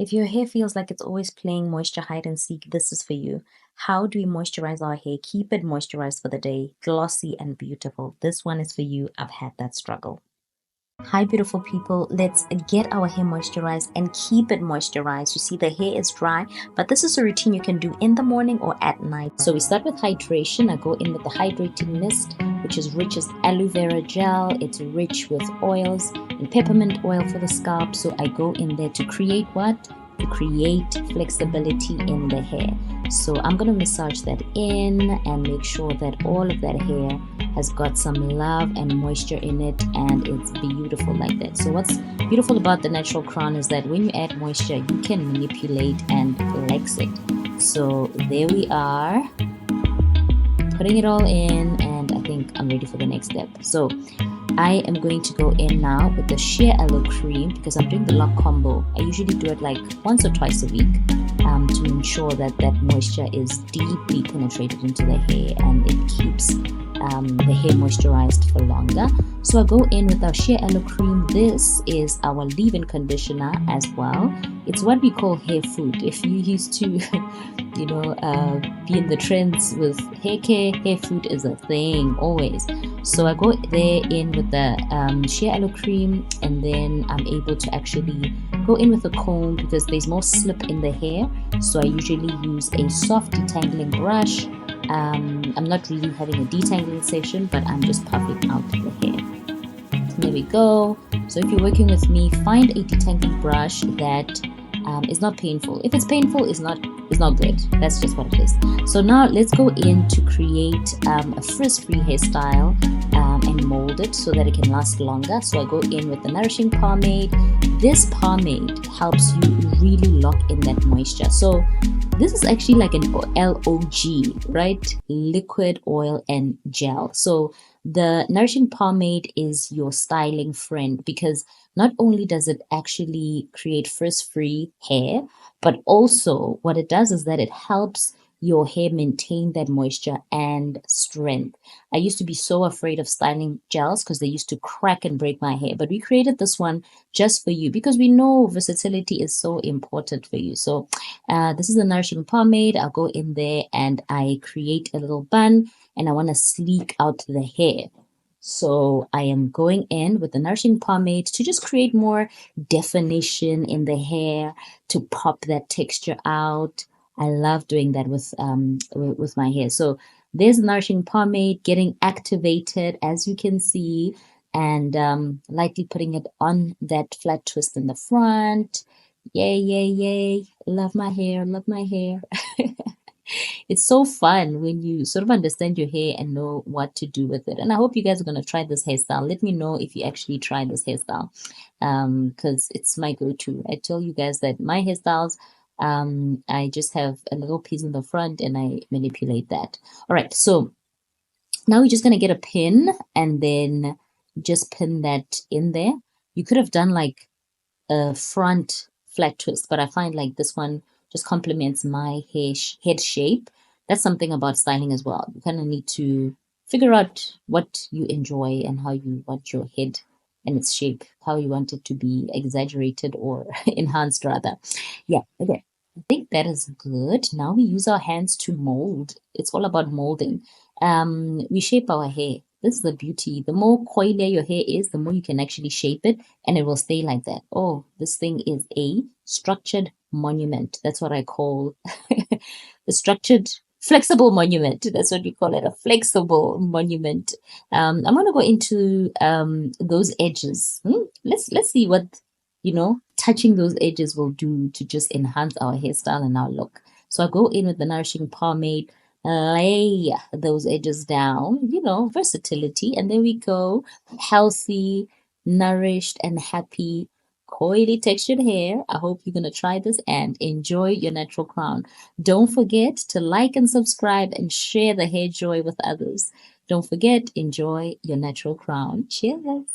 If your hair feels like it's always playing moisture hide and seek, this is for you. How do we moisturize our hair? Keep it moisturized for the day, glossy and beautiful. This one is for you. I've had that struggle. Hi, beautiful people. Let's get our hair moisturized and keep it moisturized. You see, the hair is dry, but this is a routine you can do in the morning or at night. So we start with hydration. I go in with the Hydrating Mist, which is rich as aloe vera gel. It's rich with oils and peppermint oil for the scalp. So I go in there to create what? To create flexibility in the hair. So I'm going to massage that in and make sure that all of that hair has got some love and moisture in it, and it's beautiful like that. So what's beautiful about the natural crown is that when you add moisture, you can manipulate and flex it. So there we are, putting it all in, and I think I'm ready for the next step. So I am going to go in now with the Shea Aloe cream because I'm doing the lock combo. I usually do it like once or twice a week to ensure that that moisture is deeply penetrated into the hair and it keeps the hair moisturized for longer. So I go in with our Shea Aloe cream. This is our leave-in conditioner as well. It's what we call hair food. If you used to be in the trends with hair care, hair food is a thing always. So I go there in with the Shea Aloe cream, and then I'm able to actually go in with a comb because there's more slip in the hair. So I usually use a soft detangling brush. I'm not really having a detangling session, but I'm just puffing out the hair. There we go. So if you're working with me, find a detangling brush that is not painful. If it's painful, it's not good. That's just what it is. So now let's go in to create a frizz-free hairstyle and mold it so that it can last longer. So I go in with the Nourishing pomade. This pomade helps you really lock in that moisture. So this is actually like an LOG, right? Liquid, oil, and gel. So the Nourishing pomade is your styling friend because not only does it actually create frizz-free hair, but also what it does is that it helps your hair maintain that moisture and strength. I used to be so afraid of styling gels because they used to crack and break my hair, but we created this one just for you because we know versatility is so important for you. So this is a Nourishing pomade. I'll go in there and I create a little bun, and I want to sleek out the hair. So I am going in with the Nourishing pomade to just create more definition in the hair, to pop that texture out. I love doing that with my hair. So there's Nourishing pomade getting activated, as you can see, and lightly putting it on that flat twist in the front. Yay, yay, yay. Love my hair, love my hair. It's so fun when you sort of understand your hair and know what to do with it. And I hope you guys are going to try this hairstyle. Let me know if you actually try this hairstyle because it's my go-to. I tell you guys that my hairstyles, I just have a little piece in the front and I manipulate that. All right, so now we're just going to get a pin and then just pin that in there. You could have done like a front flat twist, but I find like this one just complements my head shape. That's something about styling as well. You kind of need to figure out what you enjoy and how you want your head and its shape, how you want it to be exaggerated or enhanced rather. Yeah, okay. I think that is good. Now we use our hands to mold. It's all about molding. We shape our hair. This is the beauty. The more coilier your hair is, the more you can actually shape it and it will stay like that. Oh, this thing is a structured monument. That's what I call the structured flexible monument. That's what we call it, a flexible monument. I'm going to go into those edges. Let's see what, touching those edges will do to just enhance our hairstyle and our look. So I go in with the Nourishing pomade, lay those edges down, versatility. And then we go healthy, nourished, and happy, coily textured hair. I hope you're going to try this and enjoy your natural crown. Don't forget to like and subscribe and share the hair joy with others. Don't forget, enjoy your natural crown. Cheers.